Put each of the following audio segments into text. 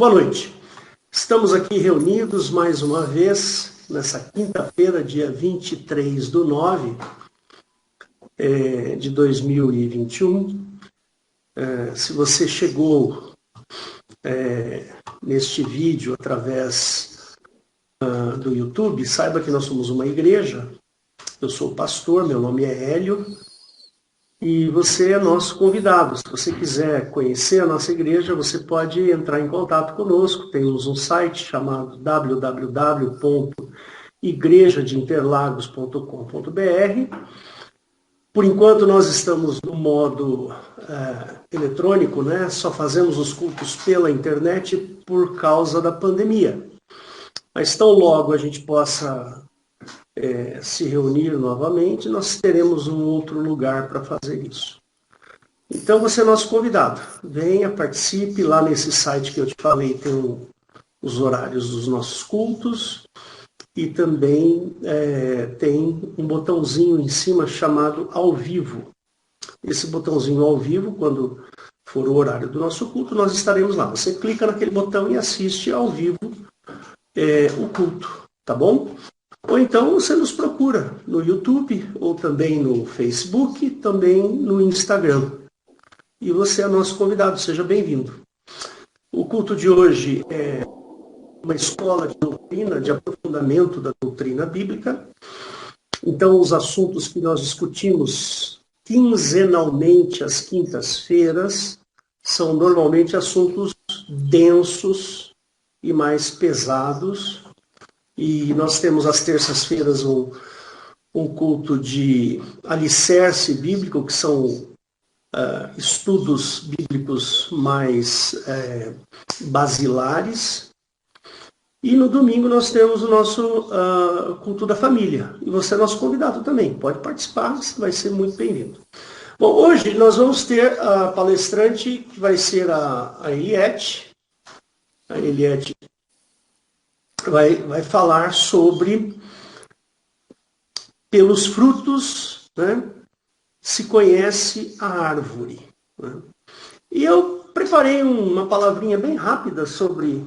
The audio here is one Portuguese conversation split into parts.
Boa noite. Estamos aqui reunidos mais uma vez, nessa quinta-feira, dia 23/9 de 2021. Se você chegou neste vídeo através do YouTube, saiba que nós somos uma igreja. Eu sou pastor, meu nome é Hélio, e você é nosso convidado. Se você quiser conhecer a nossa igreja, você pode entrar em contato conosco. Temos um site chamado www.igrejadeinterlagos.com.br. Por enquanto nós estamos no modo eletrônico, né? Só fazemos os cultos pela internet por causa da pandemia. Mas tão logo a gente possa se reunir novamente, nós teremos um outro lugar para fazer isso. Então você é nosso convidado. Venha, participe. Lá nesse site que eu te falei tem os horários dos nossos cultos e também tem um botãozinho em cima chamado ao vivo. Esse botãozinho ao vivo, quando for o horário do nosso culto, nós estaremos lá. Você clica naquele botão e assiste ao vivo o culto, tá bom? Ou então você nos procura no YouTube, ou também no Facebook, também no Instagram. E você é nosso convidado, seja bem-vindo. O culto de hoje é uma escola de doutrina, de aprofundamento da doutrina bíblica. Então, os assuntos que nós discutimos quinzenalmente às quintas-feiras são normalmente assuntos densos e mais pesados. E nós temos às terças-feiras um culto de alicerce bíblico, que são estudos bíblicos mais basilares. E no domingo nós temos o nosso culto da família. E você é nosso convidado também. Pode participar, você vai ser muito bem-vindo. Bom, hoje nós vamos ter a palestrante, que vai ser a Eliette. A Eliette vai falar sobre pelos frutos, né, se conhece a árvore. Né? E eu preparei uma palavrinha bem rápida sobre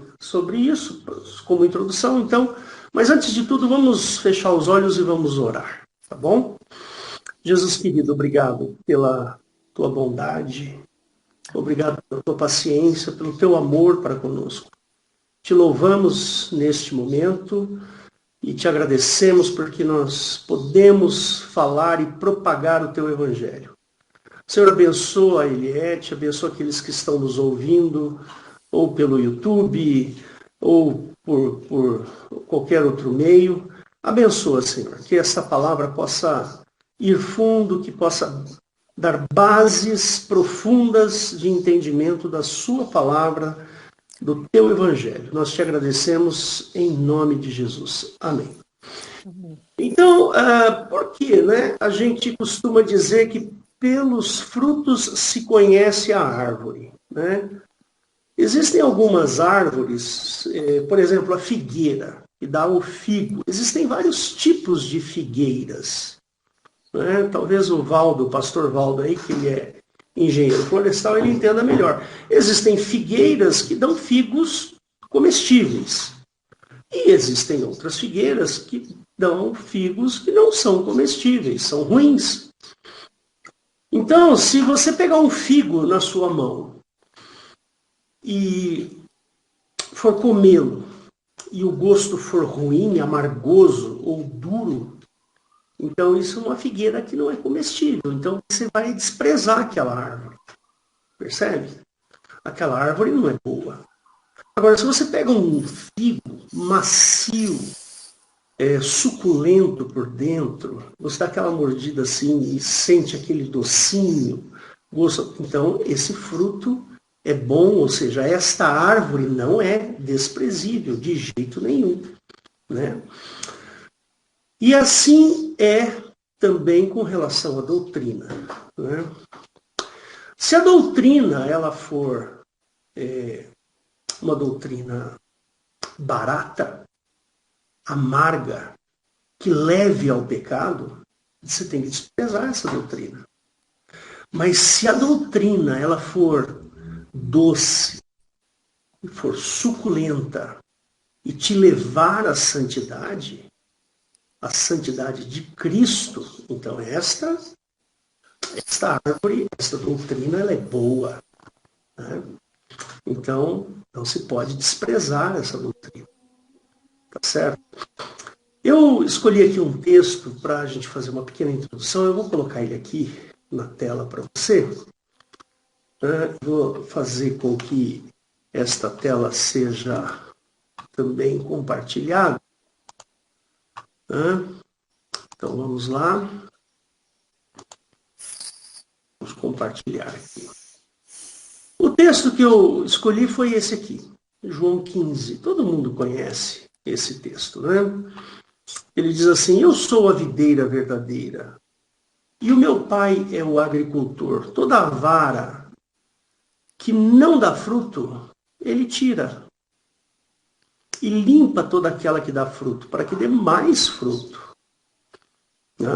isso, como introdução, então. Mas antes de tudo, vamos fechar os olhos e vamos orar, tá bom? Jesus querido, obrigado pela tua bondade, obrigado pela tua paciência, pelo teu amor para conosco. Te louvamos neste momento e te agradecemos porque nós podemos falar e propagar o teu evangelho. Senhor, abençoa a Eliette, abençoa aqueles que estão nos ouvindo, ou pelo YouTube, ou por qualquer outro meio. Abençoa, Senhor, que essa palavra possa ir fundo, que possa dar bases profundas de entendimento da sua palavra, do teu evangelho. Nós te agradecemos em nome de Jesus. Amém. Então, por que, né, a gente costuma dizer que pelos frutos se conhece a árvore, né? Existem algumas árvores, por exemplo, a figueira, que dá o figo. Existem vários tipos de figueiras, né? Talvez o pastor Valdo aí, que ele é engenheiro florestal, ele entenda melhor. Existem figueiras que dão figos comestíveis. E existem outras figueiras que dão figos que não são comestíveis, são ruins. Então, se você pegar um figo na sua mão e for comê-lo, e o gosto for ruim, amargoso ou duro, então isso é uma figueira que não é comestível. Então você vai desprezar aquela árvore. Percebe? Aquela árvore não é boa. Agora, se você pega um figo macio, suculento por dentro, você dá aquela mordida assim e sente aquele docinho, gosto, então esse fruto é bom, ou seja, esta árvore não é desprezível de jeito nenhum, né? E assim é também com relação à doutrina, né? Se a doutrina ela for uma doutrina barata, amarga, que leve ao pecado, você tem que desprezar essa doutrina. Mas se a doutrina ela for doce, e for suculenta e te levar à santidade, a santidade de Cristo, então esta árvore, esta doutrina, ela é boa. Né? Então, não se pode desprezar essa doutrina. Tá certo? Eu escolhi aqui um texto para a gente fazer uma pequena introdução. Eu vou colocar ele aqui na tela para você. Vou fazer com que esta tela seja também compartilhada. Então, vamos lá. Vamos compartilhar aqui. O texto que eu escolhi foi esse aqui, João 15. Todo mundo conhece esse texto, né? Ele diz assim: eu sou a videira verdadeira, e o meu pai é o agricultor. Toda vara que não dá fruto, ele tira. E limpa toda aquela que dá fruto, para que dê mais fruto. Né?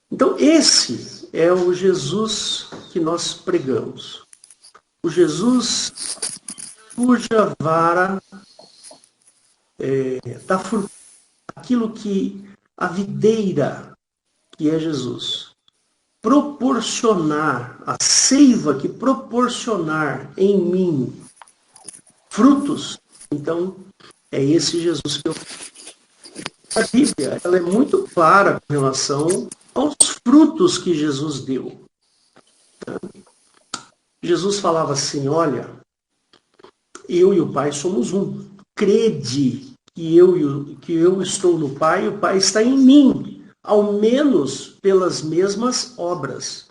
Então, esse é o Jesus que nós pregamos. O Jesus cuja vara dá fruto. Aquilo que a videira, que é Jesus, proporcionar, a seiva que proporcionar em mim frutos, então é esse Jesus que eu... A Bíblia, ela é muito clara com relação aos frutos que Jesus deu. Jesus falava assim: olha, eu e o Pai somos um. Crede que eu estou no Pai e o Pai está em mim, ao menos pelas mesmas obras.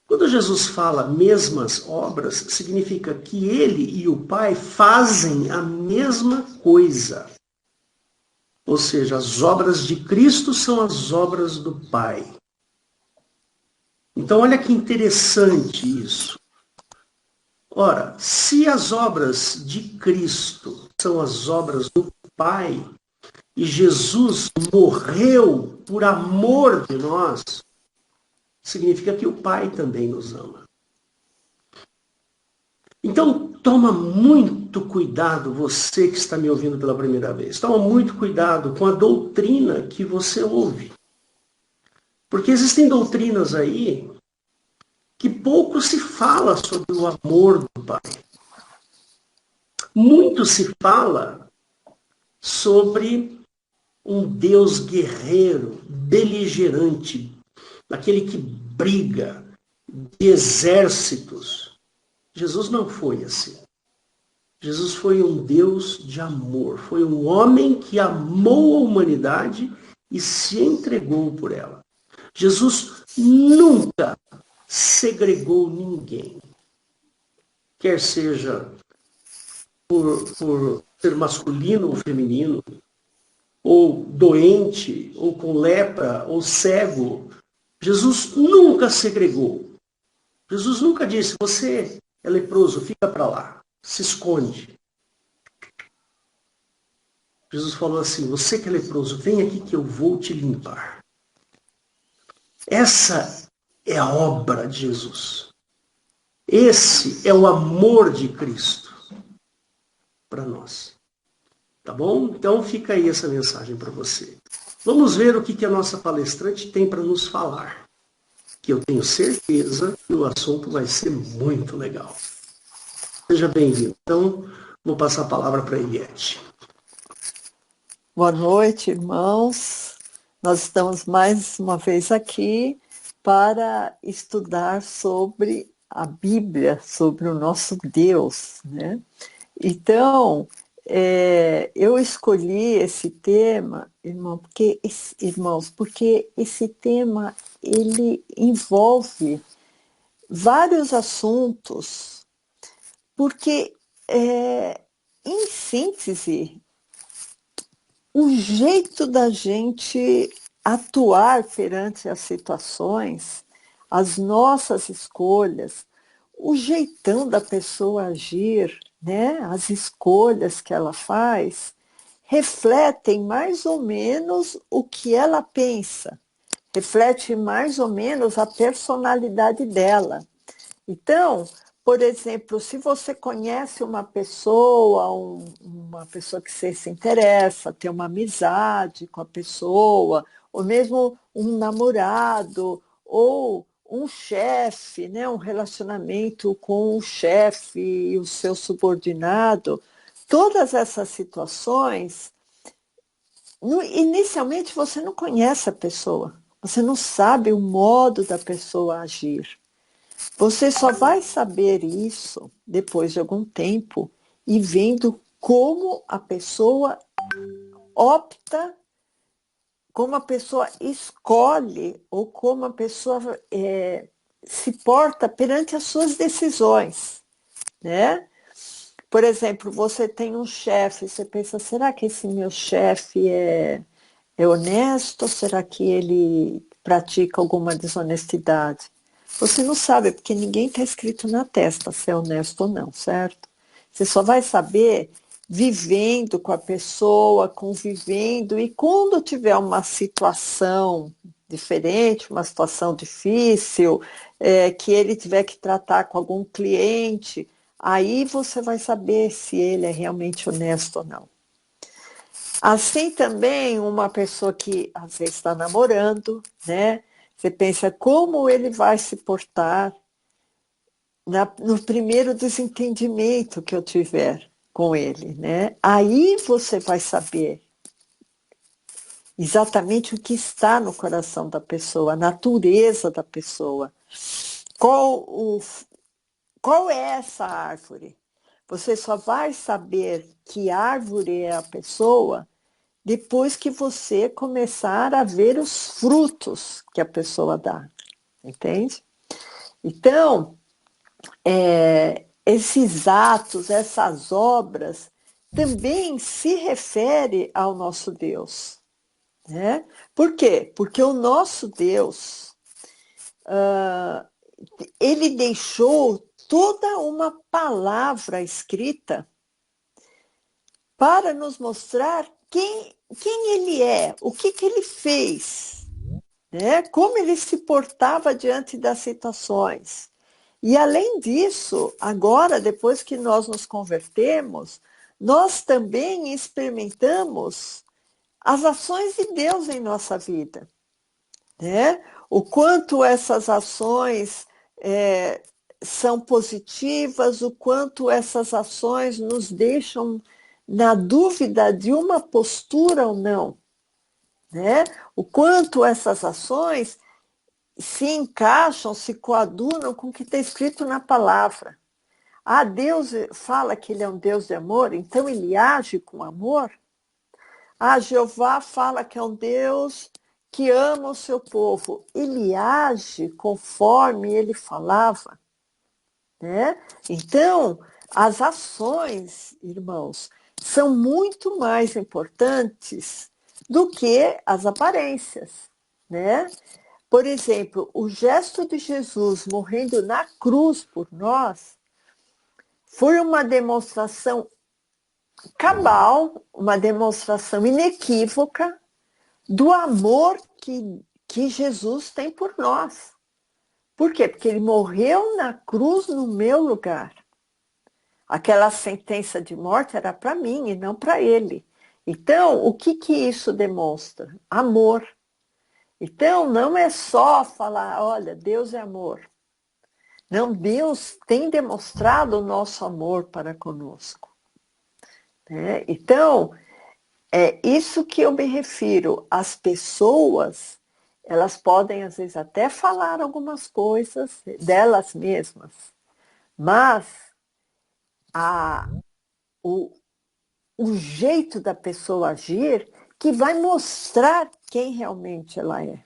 Quando Jesus fala mesmas obras, significa que ele e o Pai fazem a mesma coisa. Ou seja, as obras de Cristo são as obras do Pai. Então, olha que interessante isso. Ora, se as obras de Cristo são as obras do Pai, e Jesus morreu por amor de nós, significa que o Pai também nos ama. Então, toma muito cuidado, você que está me ouvindo pela primeira vez. Toma muito cuidado com a doutrina que você ouve. Porque existem doutrinas aí que pouco se fala sobre o amor do Pai. Muito se fala sobre um Deus guerreiro, beligerante, aquele que briga, de exércitos. Jesus não foi assim. Jesus foi um Deus de amor, foi um homem que amou a humanidade e se entregou por ela. Jesus nunca segregou ninguém, quer seja por ser masculino ou feminino, ou doente, ou com lepra, ou cego. Jesus nunca segregou. Jesus nunca disse: você é leproso, fica para lá, se esconde. Jesus falou assim: você que é leproso, vem aqui que eu vou te limpar. Essa é a obra de Jesus. Esse é o amor de Cristo para nós. Tá bom? Então fica aí essa mensagem para você. Vamos ver o que a nossa palestrante tem para nos falar. Que eu tenho certeza que o assunto vai ser muito legal. Seja bem-vindo. Então, vou passar a palavra para a Eliette. Boa noite, irmãos. Nós estamos mais uma vez aqui para estudar sobre a Bíblia, sobre o nosso Deus, né? Então, eu escolhi esse tema, irmãos, porque esse tema ele envolve vários assuntos, porque, em síntese, o jeito da gente atuar perante as situações, as nossas escolhas, o jeitão da pessoa agir, né? As escolhas que ela faz, refletem mais ou menos o que ela pensa, reflete mais ou menos a personalidade dela. Então, por exemplo, se você conhece uma pessoa, uma pessoa que você se interessa, tem uma amizade com a pessoa, ou mesmo um namorado, ou um chefe, né, um relacionamento com o chefe e o seu subordinado, todas essas situações, inicialmente você não conhece a pessoa, você não sabe o modo da pessoa agir. Você só vai saber isso depois de algum tempo e vendo como a pessoa opta, como a pessoa escolhe ou como a pessoa se porta perante as suas decisões, né? Por exemplo, você tem um chefe, você pensa, será que esse meu chefe é honesto ou será que ele pratica alguma desonestidade? Você não sabe, porque ninguém está escrito na testa se é honesto ou não, certo? Você só vai saber vivendo com a pessoa, convivendo, e quando tiver uma situação diferente, uma situação difícil, que ele tiver que tratar com algum cliente, aí você vai saber se ele é realmente honesto ou não. Assim também uma pessoa que às vezes está namorando, né? Você pensa como ele vai se portar no primeiro desentendimento que eu tiver com ele, né? Aí você vai saber exatamente o que está no coração da pessoa, a natureza da pessoa. Qual é essa árvore? Você só vai saber que árvore é a pessoa depois que você começar a ver os frutos que a pessoa dá, entende? Então, esses atos, essas obras, também se refere ao nosso Deus, né? Por quê? Porque o nosso Deus, ele deixou toda uma palavra escrita para nos mostrar quem ele é, o que ele fez, né? Como ele se portava diante das situações. E além disso, agora, depois que nós nos convertemos, nós também experimentamos as ações de Deus em nossa vida, né? O quanto essas ações são positivas, o quanto essas ações nos deixam na dúvida de uma postura ou não, né? O quanto essas ações se encaixam, se coadunam com o que está escrito na palavra. Ah, Deus fala que ele é um Deus de amor, então ele age com amor. Ah, Jeová fala que é um Deus que ama o seu povo. Ele age conforme ele falava, né? Então, as ações, irmãos, são muito mais importantes do que as aparências, né? Por exemplo, o gesto de Jesus morrendo na cruz por nós foi uma demonstração cabal, uma demonstração inequívoca do amor que Jesus tem por nós. Por quê? Porque ele morreu na cruz no meu lugar. Aquela sentença de morte era para mim e não para ele. Então, o que isso demonstra? Amor. Então, não é só falar, olha, Deus é amor. Não, Deus tem demonstrado o nosso amor para conosco, né? Então, é isso que eu me refiro. As pessoas, elas podem, às vezes, até falar algumas coisas delas mesmas, mas o, o jeito da pessoa agir que vai mostrar quem realmente ela é.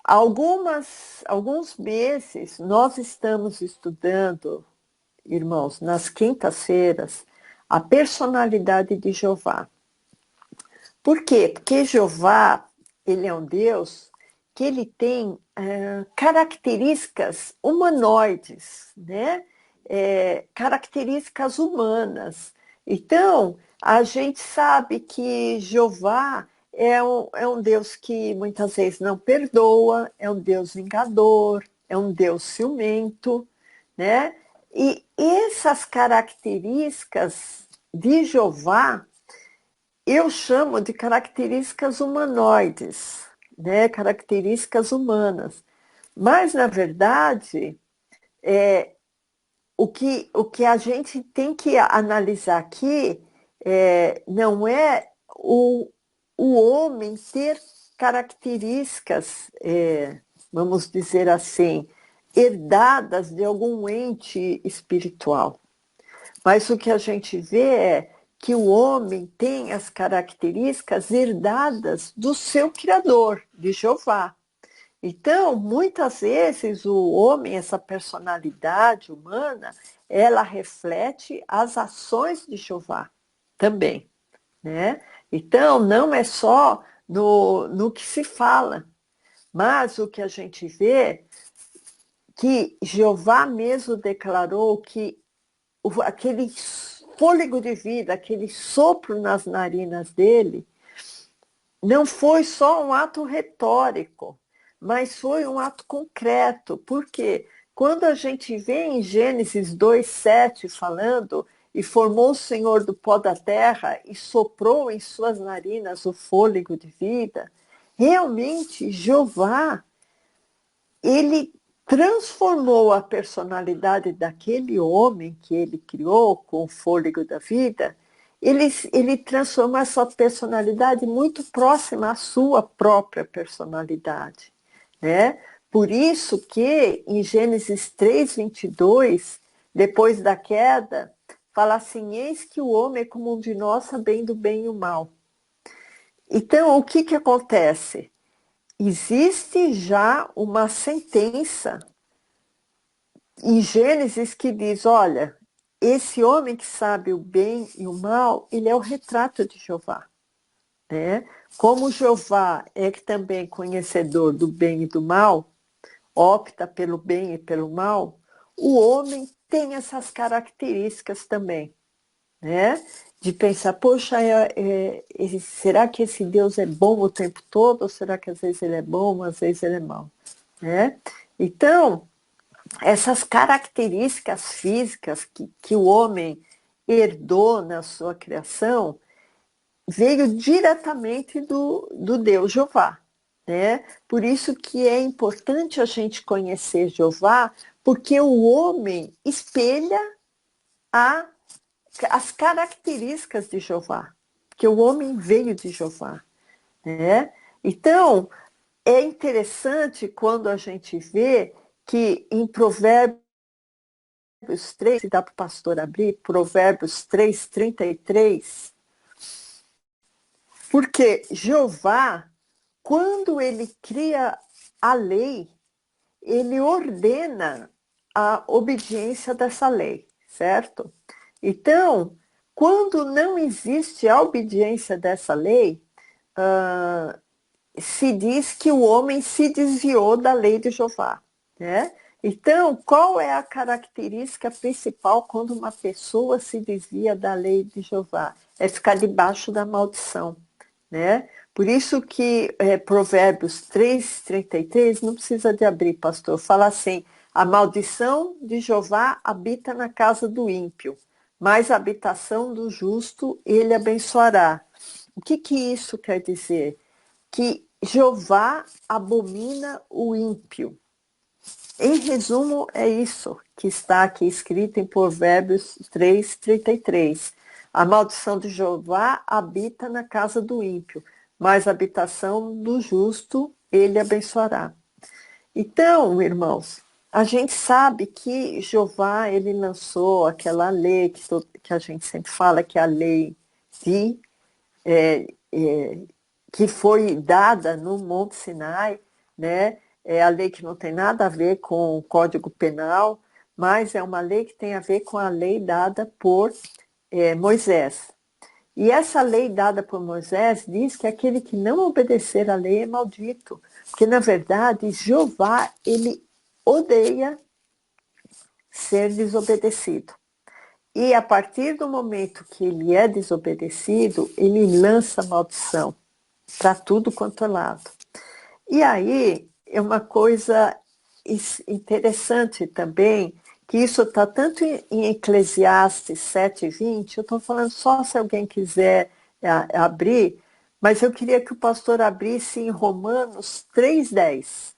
Alguns meses nós estamos estudando, irmãos, nas quintas-feiras, a personalidade de Jeová. Por quê? Porque Jeová, ele é um Deus que ele tem características humanoides, né? Características humanas. Então, a gente sabe que Jeová é um Deus que muitas vezes não perdoa, é um Deus vingador, é um Deus ciumento, né? E essas características de Jeová, eu chamo de características humanoides, né? Características humanas. Mas, na verdade, o que a gente tem que analisar aqui não é o homem ter características, vamos dizer assim, herdadas de algum ente espiritual. Mas o que a gente vê é que o homem tem as características herdadas do seu Criador, de Jeová. Então, muitas vezes o homem, essa personalidade humana, ela reflete as ações de Jeová também, né? Então, não é só no que se fala, mas o que a gente vê que Jeová mesmo declarou que aquele fôlego de vida, aquele sopro nas narinas dele, não foi só um ato retórico, mas foi um ato concreto. Por quê? Quando a gente vê em Gênesis 2:7 falando, e formou o Senhor do pó da terra e soprou em suas narinas o fôlego de vida, realmente Jeová, ele transformou a personalidade daquele homem que ele criou com o fôlego da vida, ele transformou essa personalidade muito próxima à sua própria personalidade, né? Por isso que em Gênesis 3:22, depois da queda, fala assim: eis que o homem é como um de nós, sabendo o bem e o mal. Então, o que acontece? Existe já uma sentença em Gênesis que diz, olha, esse homem que sabe o bem e o mal, ele é o retrato de Jeová, né? Como Jeová é também conhecedor do bem e do mal, opta pelo bem e pelo mal, o homem tem essas características também, né? De pensar, poxa, será que esse Deus é bom o tempo todo? Ou será que às vezes ele é bom, às vezes ele é mau? Né? Então, essas características físicas que o homem herdou na sua criação veio diretamente do Deus Jeová, né? Por isso que é importante a gente conhecer Jeová, porque o homem espelha as características de Jeová, porque o homem veio de Jeová, né? Então, é interessante quando a gente vê que em Provérbios 3, se dá para o pastor abrir, Provérbios 3:33, porque Jeová, quando ele cria a lei, ele ordena a obediência dessa lei, certo? Então, quando não existe a obediência dessa lei, se diz que o homem se desviou da lei de Jeová, né? Então, qual é a característica principal quando uma pessoa se desvia da lei de Jeová? É ficar debaixo da maldição, né? Por isso que Provérbios 3:33, não precisa de abrir, pastor, fala assim, a maldição de Jeová habita na casa do ímpio, mas a habitação do justo ele abençoará. O que isso quer dizer? Que Jeová abomina o ímpio. Em resumo, é isso que está aqui escrito em Provérbios 3:33. A maldição de Jeová habita na casa do ímpio, mas a habitação do justo ele abençoará. Então, irmãos, a gente sabe que Jeová ele lançou aquela lei que a gente sempre fala, que é a lei de que foi dada no Monte Sinai, né? É a lei que não tem nada a ver com o Código Penal, mas é uma lei que tem a ver com a lei dada por Moisés. E essa lei dada por Moisés diz que aquele que não obedecer à lei é maldito, porque na verdade Jeová ele odeia ser desobedecido. E a partir do momento que ele é desobedecido, ele lança maldição para tudo quanto é lado. E aí é uma coisa interessante também, que isso está tanto em Eclesiastes 7:20, eu estou falando só se alguém quiser abrir, mas eu queria que o pastor abrisse em Romanos 3:10.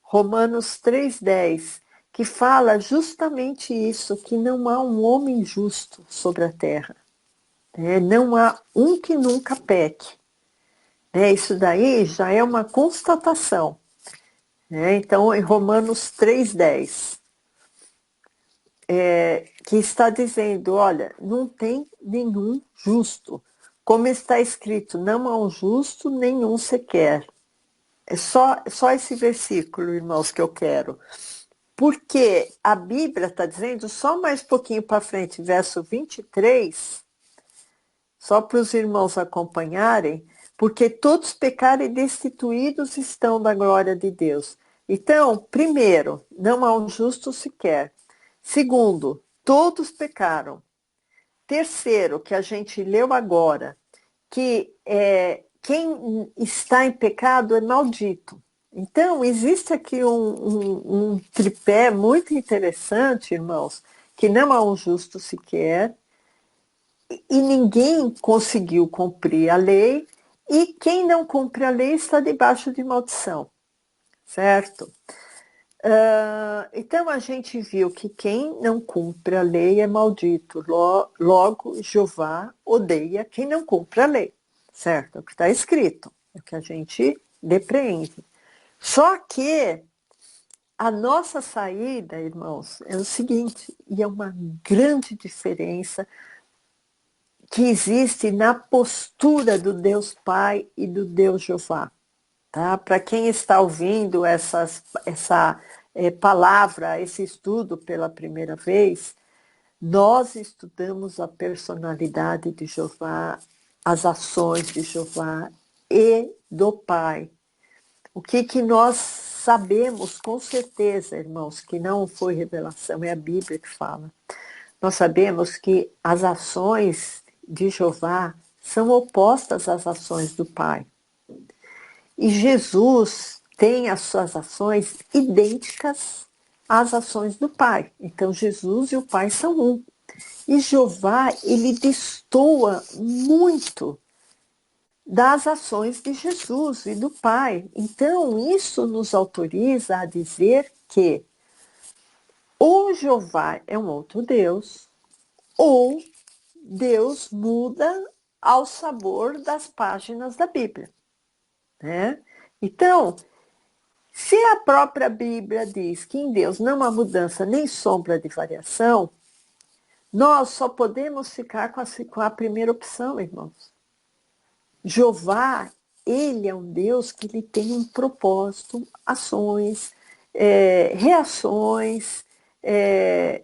Romanos 3:10, que fala justamente isso, que não há um homem justo sobre a terra. Não há um que nunca peque. Isso daí já é uma constatação. Então, em Romanos 3:10, que está dizendo, olha, não tem nenhum justo. Como está escrito, não há um justo, nenhum sequer. É só esse versículo, irmãos, que eu quero. Porque a Bíblia está dizendo, só mais um pouquinho para frente, verso 23, só para os irmãos acompanharem, porque todos pecaram e destituídos estão da glória de Deus. Então, primeiro, não há um justo sequer. Segundo, todos pecaram. Terceiro, que a gente leu agora, que quem está em pecado é maldito. Então, existe aqui um tripé muito interessante, irmãos, que não há um justo sequer, e ninguém conseguiu cumprir a lei, e quem não cumpre a lei está debaixo de maldição, certo? Então a gente viu que quem não cumpre a lei é maldito. Logo, Jeová odeia quem não cumpre a lei, certo? É o que está escrito, é o que a gente depreende. Só que a nossa saída, irmãos, é o seguinte, e é uma grande diferença que existe na postura do Deus Pai e do Deus Jeová. Tá? Para quem está ouvindo essa palavra, esse estudo pela primeira vez, nós estudamos a personalidade de Jeová, as ações de Jeová e do Pai. O que nós sabemos com certeza, irmãos, que não foi revelação, é a Bíblia que fala. Nós sabemos que as ações de Jeová são opostas às ações do Pai. E Jesus tem as suas ações idênticas às ações do Pai. Então, Jesus e o Pai são um. E Jeová, ele destoa muito das ações de Jesus e do Pai. Então, isso nos autoriza a dizer que ou Jeová é um outro Deus, ou Deus muda ao sabor das páginas da Bíblia. Né? Então, se a própria Bíblia diz que em Deus não há mudança nem sombra de variação, nós só podemos ficar com a primeira opção, irmãos. Jeová, ele é um Deus que ele tem um propósito, ações, reações,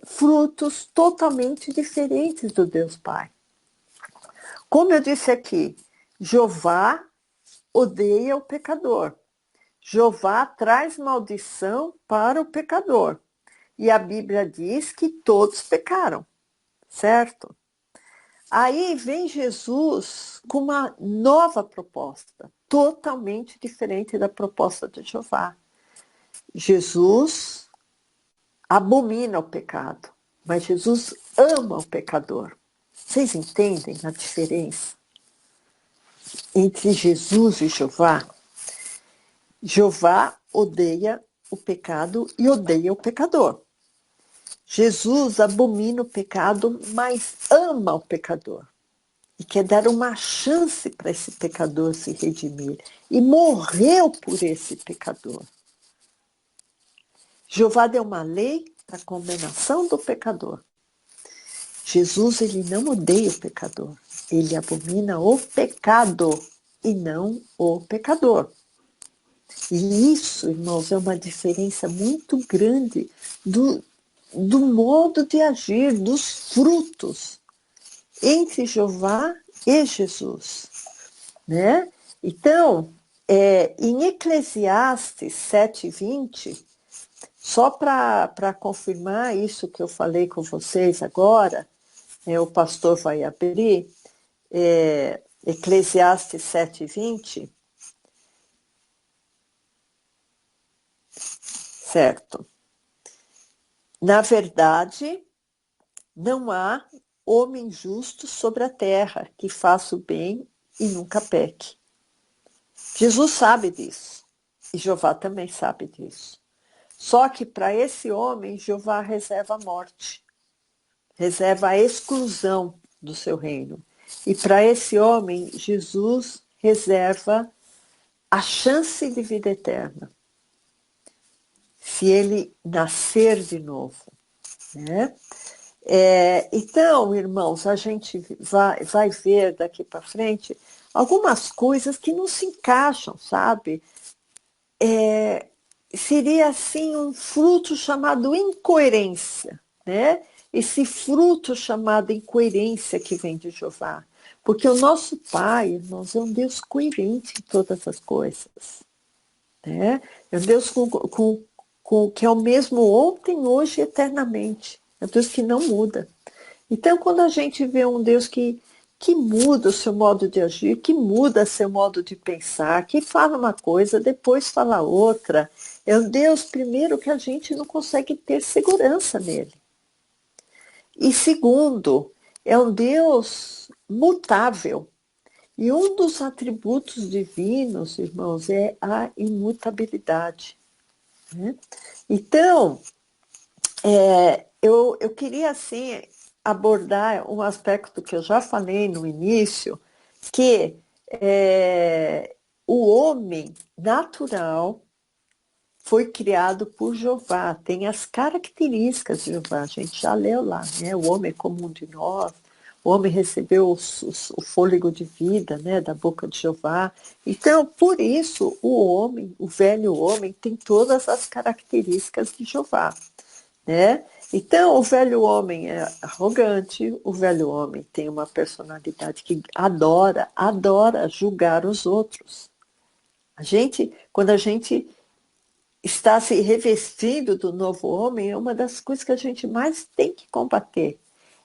frutos totalmente diferentes do Deus Pai. Como eu disse aqui, Jeová odeia o pecador. Jeová traz maldição para o pecador. E a Bíblia diz que todos pecaram, certo? Aí vem Jesus com uma nova proposta, totalmente diferente da proposta de Jeová. Jesus abomina o pecado, mas Jesus ama o pecador. Vocês entendem a diferença entre Jesus e Jeová? Jeová odeia o pecado e odeia o pecador. Jesus abomina o pecado, mas ama o pecador. E quer dar uma chance para esse pecador se redimir. E morreu por esse pecador. Jeová deu uma lei para a condenação do pecador. Jesus, ele não odeia o pecador. Ele abomina o pecado e não o pecador. E isso, irmãos, é uma diferença muito grande do modo de agir, dos frutos entre Jeová e Jesus. Né? Então, em Eclesiastes 7:20, só para confirmar isso que eu falei com vocês agora, o pastor vai abrir, Eclesiastes 7:20, certo? Na verdade, não há homem justo sobre a terra que faça o bem e nunca peque. Jesus sabe disso. E Jeová também sabe disso. Só que para esse homem, Jeová reserva a morte, reserva a exclusão do seu reino. E para esse homem, Jesus reserva a chance de vida eterna, se ele nascer de novo, né? Então, irmãos, a gente vai ver daqui para frente algumas coisas que não se encaixam, sabe? Seria assim um fruto chamado incoerência, né? Esse fruto chamado incoerência que vem de Jeová. Porque o nosso Pai, irmãos, é um Deus coerente em todas as coisas. Né? É um Deus que é o mesmo ontem, hoje e eternamente. É um Deus que não muda. Então, quando a gente vê um Deus que muda o seu modo de agir, que muda seu modo de pensar, que fala uma coisa, depois fala outra, é um Deus, primeiro, que a gente não consegue ter segurança nele. E segundo, é um Deus mutável. E um dos atributos divinos, irmãos, é a imutabilidade. Né? Então, eu queria, assim, abordar um aspecto que eu já falei no início, que o homem natural foi criado por Jeová, tem as características de Jeová, a gente já leu lá, né? O homem é como um de nós, o homem recebeu o fôlego de vida, né, da boca de Jeová. Então, por isso, o homem, o velho homem, tem todas as características de Jeová. Né? Então, o velho homem é arrogante, o velho homem tem uma personalidade que adora julgar os outros. Quando a gente está se revestindo do novo homem, é uma das coisas que a gente mais tem que combater.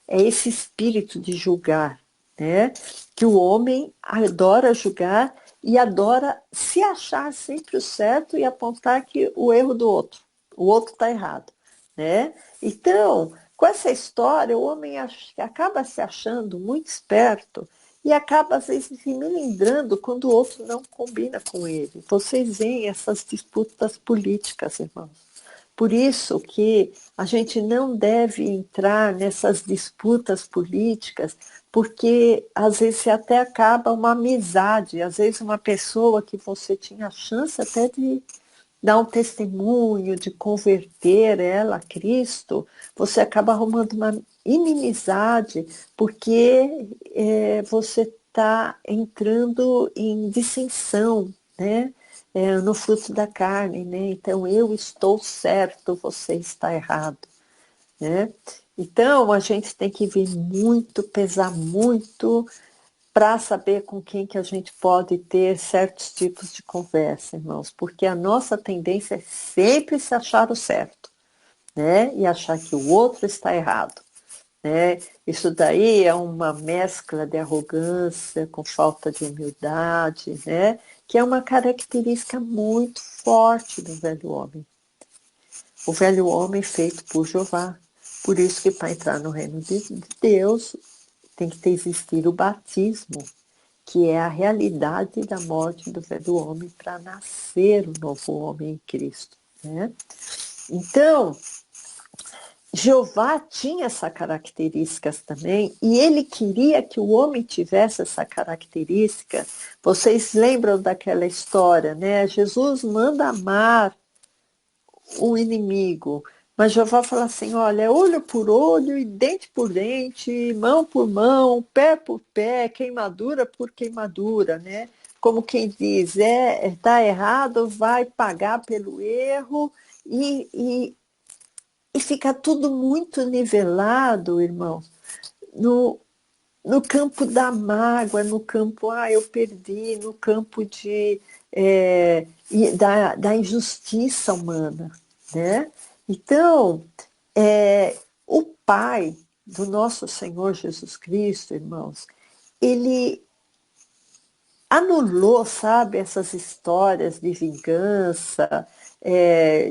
É esse espírito de julgar, né? Que o homem adora julgar e adora se achar sempre o certo e apontar que o erro do outro, o outro está errado, né? Então, com essa história, o homem acaba se achando muito esperto e acaba, às vezes, se melindrando quando o outro não combina com ele. Vocês veem essas disputas políticas, irmãos. Por isso que a gente não deve entrar nessas disputas políticas, porque às vezes você até acaba uma amizade, às vezes uma pessoa que você tinha chance até de dar um testemunho, de converter ela a Cristo, você acaba arrumando uma inimizade, porque você está entrando em dissensão, né? No fruto da carne, né? Então, eu estou certo, você está errado, né? Então, a gente tem que vir muito, pesar muito, para saber com quem que a gente pode ter certos tipos de conversa, irmãos, porque a nossa tendência é sempre se achar o certo, né? E achar que o outro está errado, né? Isso daí é uma mescla de arrogância com falta de humildade, né? Que é uma característica muito forte do velho homem. O velho homem feito por Jeová. Por isso que para entrar no reino de Deus tem que existir o batismo, que é a realidade da morte do velho homem para nascer o novo homem em Cristo. Né? Então, Jeová tinha essas características também, e ele queria que o homem tivesse essa característica. Vocês lembram daquela história, né? Jesus manda amar o inimigo, mas Jeová fala assim, olha, olho por olho e dente por dente, mão por mão, pé por pé, queimadura por queimadura, né? Como quem diz, tá errado, vai pagar pelo erro e fica tudo muito nivelado, irmão, no, no campo da mágoa, no campo, eu perdi, no campo da injustiça humana, né? Então, o Pai do nosso Senhor Jesus Cristo, irmãos, ele anulou, sabe, essas histórias de vingança,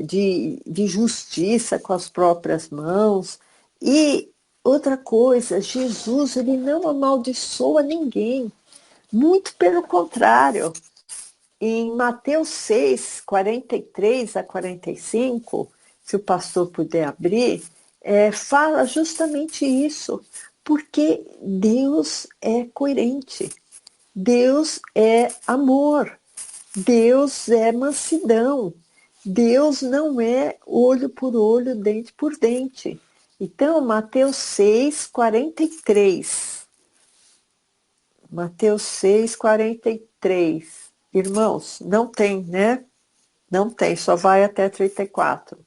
de justiça com as próprias mãos. E outra coisa, Jesus, ele não amaldiçoa ninguém. Muito pelo contrário. Em Mateus 6, 43 a 45, se o pastor puder abrir, fala justamente isso, porque Deus é coerente, Deus é amor, Deus é mansidão, Deus não é olho por olho, dente por dente. Então, Mateus 6, 43. Mateus 6, 43. Irmãos, não tem, né? Não tem, só vai até 34.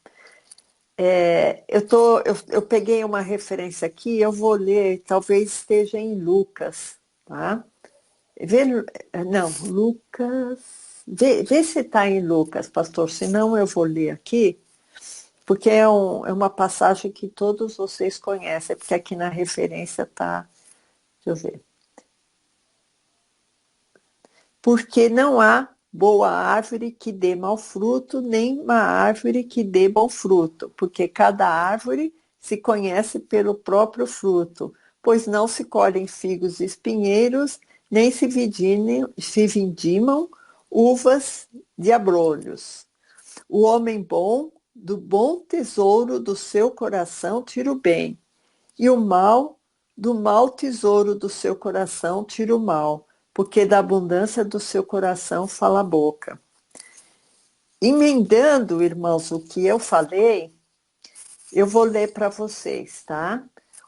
Eu peguei uma referência aqui, eu vou ler, talvez esteja em Lucas, tá? Não, Lucas. Vê se está em Lucas, pastor, senão eu vou ler aqui, porque é uma passagem que todos vocês conhecem, porque aqui na referência está. Deixa eu ver. Porque não há boa árvore que dê mau fruto, nem má árvore que dê bom fruto, porque cada árvore se conhece pelo próprio fruto, pois não se colhem figos e espinheiros, nem se vindimam uvas de abrolhos. O homem bom, do bom tesouro do seu coração tira o bem, e o mal, do mau tesouro do seu coração tira o mal, porque da abundância do seu coração fala a boca. Emendando, irmãos, o que eu falei, eu vou ler para vocês, tá?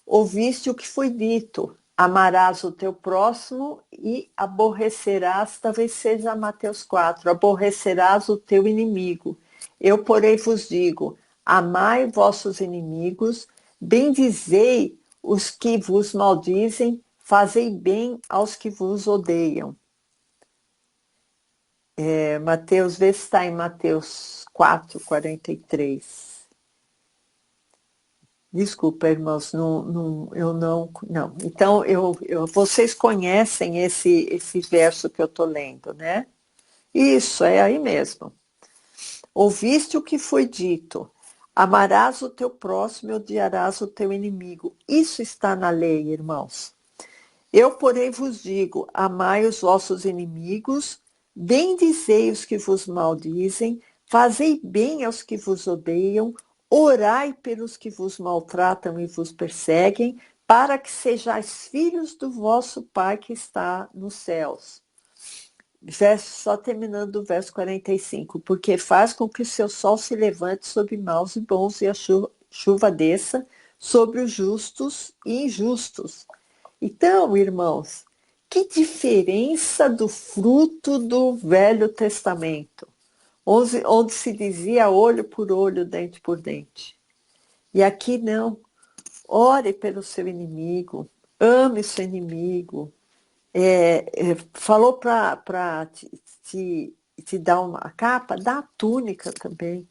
Ouviste o que foi dito, amarás o teu próximo e aborrecerás, talvez seja Mateus 4, aborrecerás o teu inimigo. Eu, porém, vos digo, amai vossos inimigos, bendizei os que vos maldizem, fazei bem aos que vos odeiam. Mateus, vê se está em Mateus 4, 43. Desculpa, irmãos, eu não. Então, vocês conhecem esse verso que eu estou lendo, né? Isso, é aí mesmo. Ouviste o que foi dito, amarás o teu próximo e odiarás o teu inimigo. Isso está na lei, irmãos. Eu, porém, vos digo, amai os vossos inimigos, bendizei os que vos maldizem, fazei bem aos que vos odeiam, orai pelos que vos maltratam e vos perseguem, para que sejais filhos do vosso Pai que está nos céus. Só terminando o verso 45. Porque faz com que o seu sol se levante sobre maus e bons, e a chuva desça sobre os justos e injustos. Então, irmãos, que diferença do fruto do Velho Testamento, onde se dizia olho por olho, dente por dente. E aqui não. Ore pelo seu inimigo, ame seu inimigo. Falou para te dar uma capa, dá a túnica também.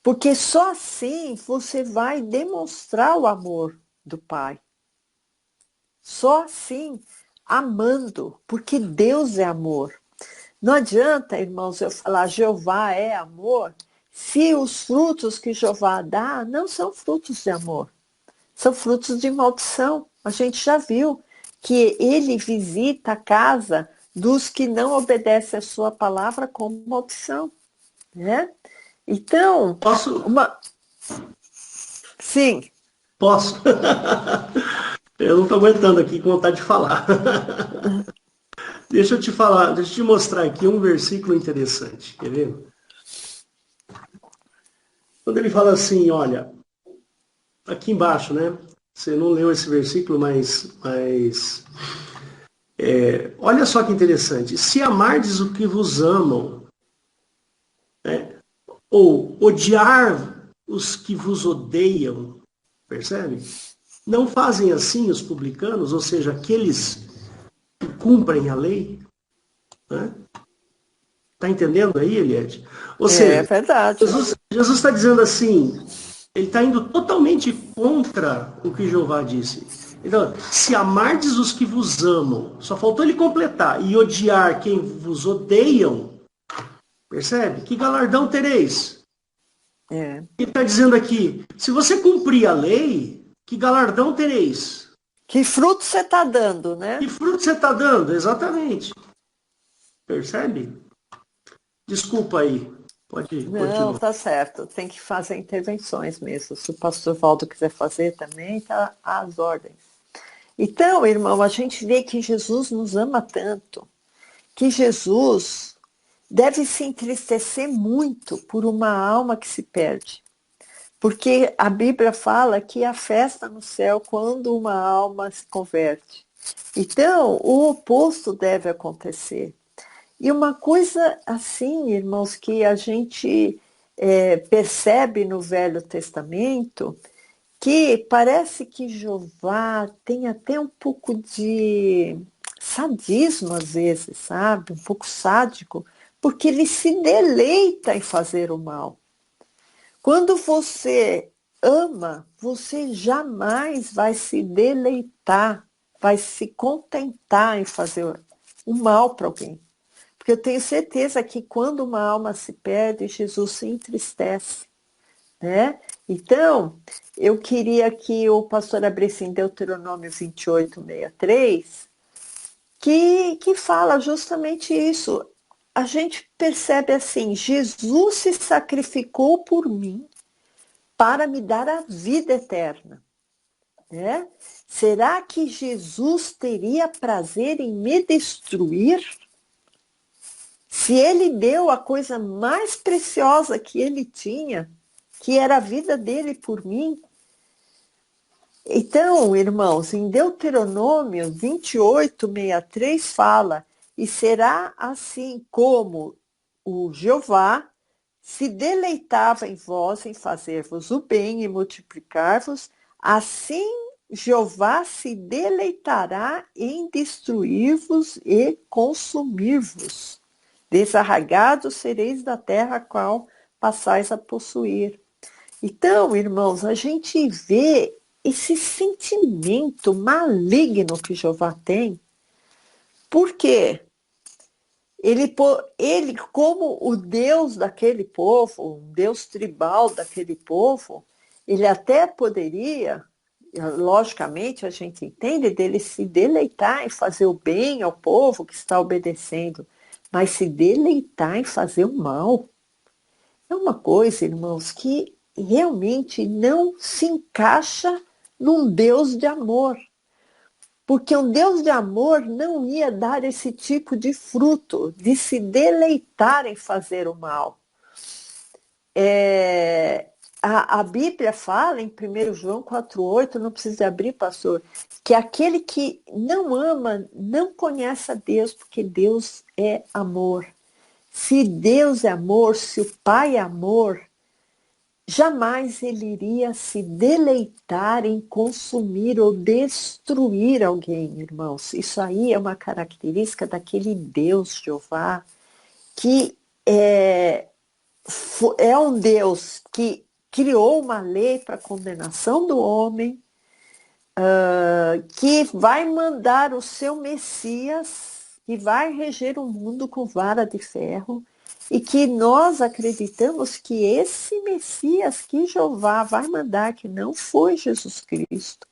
Porque só assim você vai demonstrar o amor do Pai. Só assim, amando, porque Deus é amor. Não adianta, irmãos, eu falar Jeová é amor, se os frutos que Jeová dá não são frutos de amor, são frutos de maldição. A gente já viu que ele visita a casa dos que não obedecem a sua palavra como maldição, né? Então, Posso? Sim. Posso? Eu não estou aguentando aqui com vontade de falar. Deixa eu te falar, deixa eu te mostrar aqui um versículo interessante, quer ver? Quando ele fala assim, olha, aqui embaixo, né? Você não leu esse versículo, mas olha só que interessante. Se amardes o que vos amam, né? Ou odiar os que vos odeiam, percebe? Não fazem assim os publicanos, ou seja, aqueles que cumprem a lei, né? Tá entendendo aí, Eliette? Ou seja, É verdade. Jesus está dizendo assim, ele está indo totalmente contra o que Jeová disse. Então, se amardes os que vos amam, só faltou ele completar, e odiar quem vos odeiam, Percebe? Que galardão tereis? É. Ele está dizendo aqui, se você cumprir a lei, que galardão tereis? Que fruto você está dando, Que né? fruto você está dando? Exatamente. Percebe? Desculpa aí. Pode Não, continuar. tá certo. Tem que fazer intervenções mesmo. Se o pastor Valdo quiser fazer também, tá às ordens. Então, irmão, a gente vê que Jesus nos ama tanto, que Jesus deve se entristecer muito por uma alma que se perde. Porque a Bíblia fala que há festa no céu quando uma alma se converte. Então, o oposto deve acontecer. E uma coisa assim, irmãos, que a gente percebe no Velho Testamento, que parece que Jeová tem até um pouco de sadismo às vezes, sabe? Um pouco sádico, porque ele se deleita em fazer o mal. Quando você ama, você jamais vai se deleitar, vai se contentar em fazer o mal para alguém. Porque eu tenho certeza que quando uma alma se perde, Jesus se entristece, né? Então, eu queria que o pastor abrisse em Deuteronômio 28, 63, que fala justamente isso. A gente percebe assim, Jesus se sacrificou por mim para me dar a vida eterna, né? Será que Jesus teria prazer em me destruir? Se ele deu a coisa mais preciosa que ele tinha, que era a vida dele por mim. Então, irmãos, em Deuteronômio 28, 63 fala: e será assim como o Jeová se deleitava em vós em fazer-vos o bem e multiplicar-vos, assim Jeová se deleitará em destruir-vos e consumir-vos. Desarraigados sereis da terra a qual passais a possuir. Então, irmãos, a gente vê esse sentimento maligno que Jeová tem. Por quê? Ele, como o Deus daquele povo, o Deus tribal daquele povo, ele até poderia, logicamente a gente entende, dele se deleitar em fazer o bem ao povo que está obedecendo, mas se deleitar em fazer o mal é uma coisa, irmãos, que realmente não se encaixa num Deus de amor. Porque um Deus de amor não ia dar esse tipo de fruto, de se deleitar em fazer o mal. A Bíblia fala em 1 João 4,8, não precisa abrir, pastor, que aquele que não ama não conhece a Deus, porque Deus é amor. Se Deus é amor, se o Pai é amor, jamais ele iria se deleitar em consumir ou destruir alguém, irmãos. Isso aí é uma característica daquele Deus, Jeová, que é um Deus que criou uma lei para a condenação do homem, que vai mandar o seu Messias, que vai reger o mundo com vara de ferro, e que nós acreditamos que esse Messias que Jeová vai mandar, que não foi Jesus Cristo,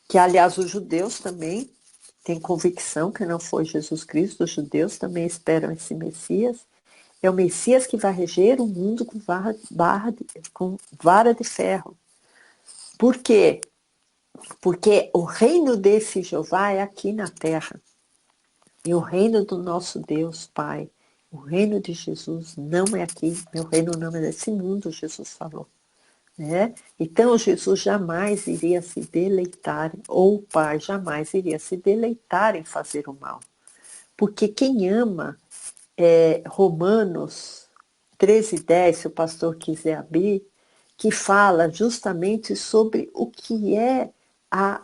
que aliás os judeus também têm convicção que não foi Jesus Cristo, os judeus também esperam esse Messias, é o Messias que vai reger o mundo com vara de ferro. Por quê? Porque o reino desse Jeová é aqui na terra. E o reino do nosso Deus, Pai, o reino de Jesus não é aqui. Meu reino não é desse mundo, Jesus falou. Né? Então Jesus jamais iria se deleitar, ou o Pai jamais iria se deleitar em fazer o mal. Porque quem ama, Romanos 13:10, se o pastor quiser abrir, que fala justamente sobre o que é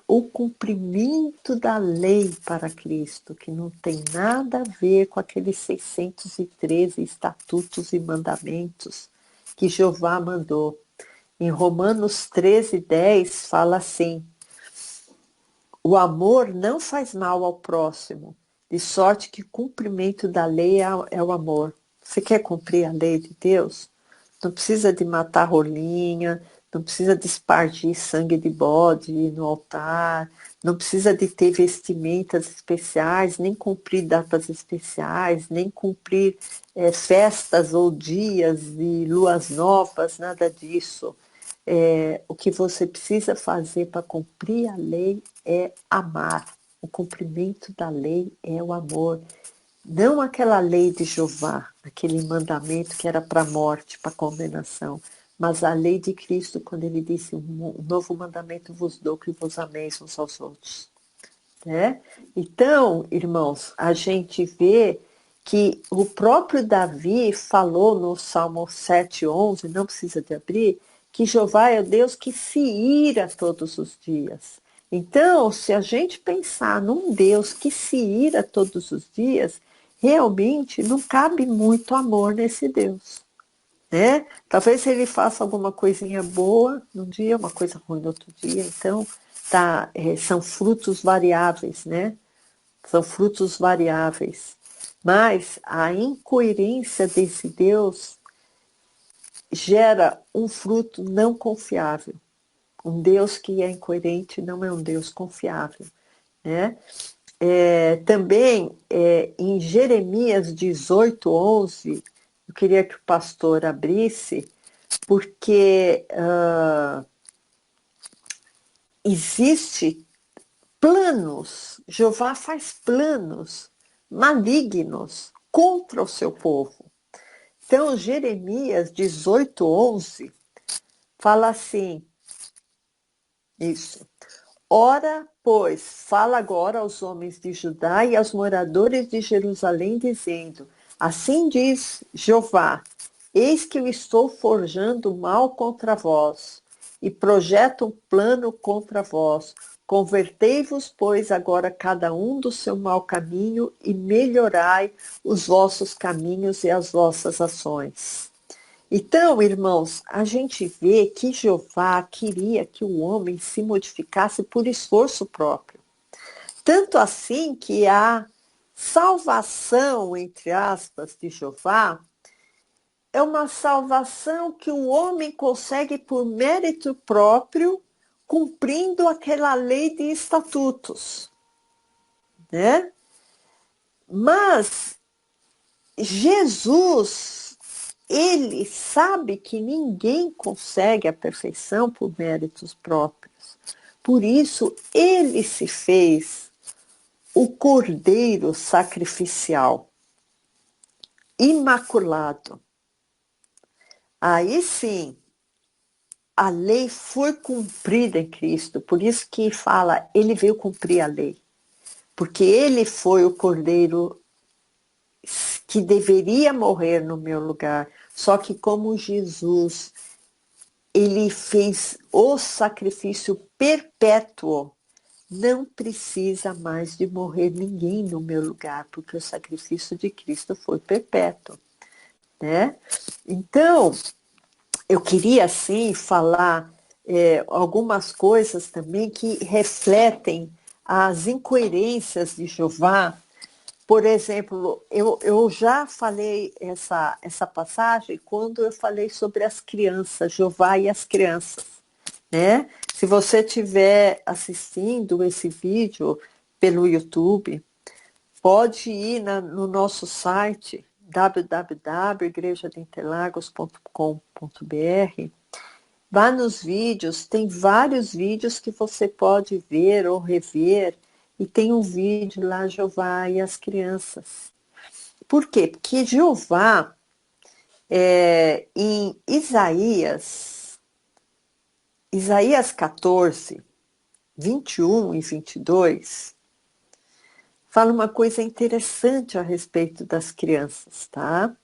o cumprimento da lei para Cristo, que não tem nada a ver com aqueles 613 estatutos e mandamentos que Jeová mandou. Em Romanos 13:10 fala assim: o amor não faz mal ao próximo, de sorte que o cumprimento da lei é o amor. Você quer cumprir a lei de Deus? Não precisa de matar rolinha, não precisa de espargir sangue de bode no altar, não precisa de ter vestimentas especiais, nem cumprir datas especiais, nem cumprir festas ou dias de luas novas, nada disso. O que você precisa fazer para cumprir a lei é amar. O cumprimento da lei é o amor. Não aquela lei de Jeová, aquele mandamento que era para a morte, para a condenação, mas a lei de Cristo, quando ele disse, um novo mandamento vos dou, que vos ameis uns aos outros. Né? Então, irmãos, a gente vê que o próprio Davi falou no Salmo 7:11, não precisa de abrir, que Jeová é o Deus que se ira todos os dias. Então, se a gente pensar num Deus que se ira todos os dias, realmente não cabe muito amor nesse Deus. Né? Talvez ele faça alguma coisinha boa num dia, uma coisa ruim no outro dia. Então, são frutos variáveis, né? São frutos variáveis. Mas a incoerência desse Deus gera um fruto não confiável. Um Deus que é incoerente não é um Deus confiável. Né? Também, em Jeremias 18:11, eu queria que o pastor abrisse, porque existe planos, Jeová faz planos malignos contra o seu povo. Então, Jeremias 18:11 fala assim, isso. Ora, pois, fala agora aos homens de Judá e aos moradores de Jerusalém, dizendo, assim diz Jeová, eis que eu estou forjando mal contra vós, e projeto um plano contra vós. Convertei-vos, pois, agora cada um do seu mau caminho, e melhorai os vossos caminhos e as vossas ações. Então, irmãos, a gente vê que Jeová queria que o homem se modificasse por esforço próprio. Tanto assim que a salvação, entre aspas, de Jeová é uma salvação que o homem consegue por mérito próprio, cumprindo aquela lei de estatutos, né? Mas Jesus, ele sabe que ninguém consegue a perfeição por méritos próprios. Por isso, ele se fez o cordeiro sacrificial, imaculado. Aí sim, a lei foi cumprida em Cristo. Por isso que fala, ele veio cumprir a lei. Porque ele foi o cordeiro que deveria morrer no meu lugar. Só que como Jesus, ele fez o sacrifício perpétuo, não precisa mais de morrer ninguém no meu lugar, porque o sacrifício de Cristo foi perpétuo. Né? Então, eu queria, sim, falar algumas coisas também que refletem as incoerências de Jeová. Por exemplo, eu já falei essa passagem quando eu falei sobre as crianças, Jeová e as crianças. Né? Se você estiver assistindo esse vídeo pelo YouTube, pode ir no nosso site www.igrejadeinterlagos.com.br. Vá nos vídeos, tem vários vídeos que você pode ver ou rever, e tem um vídeo lá, Jeová e as crianças. Por quê? Porque Jeová, em Isaías 14, 21 e 22, fala uma coisa interessante a respeito das crianças, tá?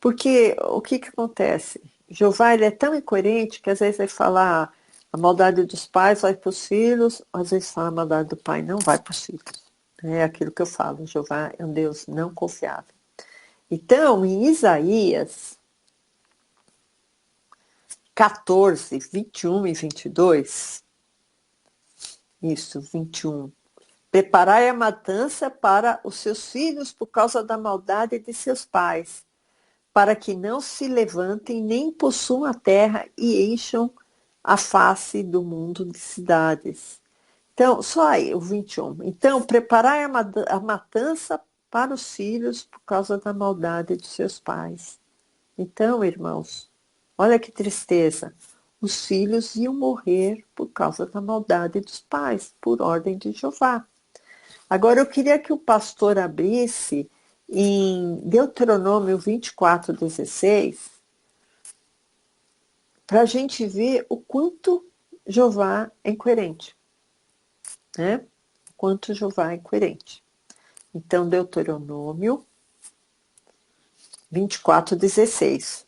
Porque o que acontece? Jeová, ele é tão incoerente que às vezes ele fala a maldade dos pais vai para os filhos, às vezes fala a maldade do pai não vai para os filhos. É aquilo que eu falo, Jeová é um Deus não confiável. Então, em Isaías 14, 21 e 22, isso, 21, preparai a matança para os seus filhos por causa da maldade de seus pais. para que não se levantem nem possuam a terra e encham a face do mundo de cidades. Então, só aí, o 21. Então, preparai a matança para os filhos por causa da maldade de seus pais. Então, irmãos, olha que tristeza. Os filhos iam morrer por causa da maldade dos pais, por ordem de Jeová. Agora, eu queria que o pastor abrisse em Deuteronômio 24:16, para a gente ver o quanto Jeová é incoerente, né? O quanto Jeová é incoerente. Então, Deuteronômio 24:16.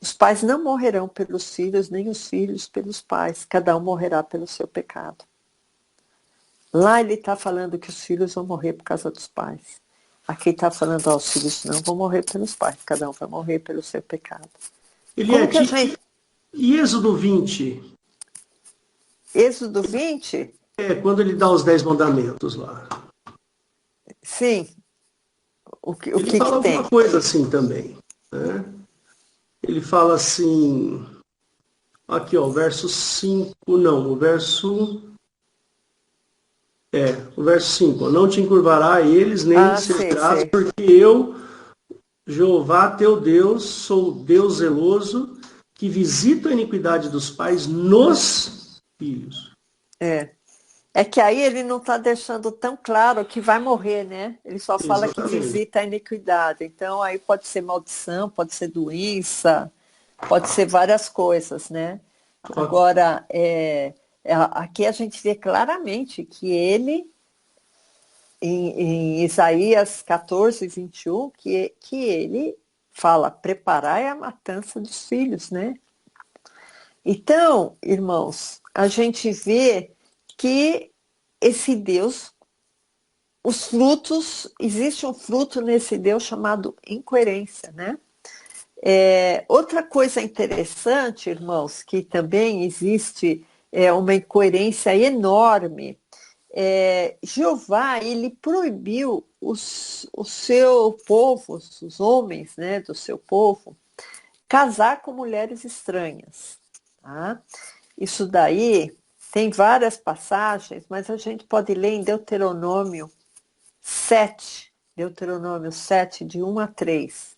Os pais não morrerão pelos filhos, nem os filhos pelos pais. Cada um morrerá pelo seu pecado. Lá ele está falando que os filhos vão morrer por causa dos pais. Aqui está falando, os filhos não vão morrer pelos pais. Cada um vai morrer pelo seu pecado. Como que a gente... E Êxodo 20? Êxodo 20? Quando ele dá os 10 mandamentos lá. Sim. O que fala tem? alguma coisa assim também, né? Ele fala assim, aqui ó, o verso 5, não, o verso 5, não te encurvará a eles, nem serás, porque eu, Jeová teu Deus, sou Deus zeloso, que visita a iniquidade dos pais nos filhos. É que aí ele não está deixando tão claro que vai morrer, né? Ele só fala que visita a iniquidade. Então, aí pode ser maldição, pode ser doença, pode ser várias coisas, né? Agora, aqui a gente vê claramente que ele, em Isaías 14:21, que ele fala, preparai a matança dos filhos, né? Então, irmãos, a gente vê que esse Deus, os frutos, existe um fruto nesse Deus chamado incoerência, né? Outra coisa interessante, irmãos, que também existe uma incoerência enorme. Jeová, ele proibiu o seu povo, os homens, né, do seu povo, casar com mulheres estranhas. Tá? Isso daí tem várias passagens, mas a gente pode ler em Deuteronômio 7, de 1 a 3.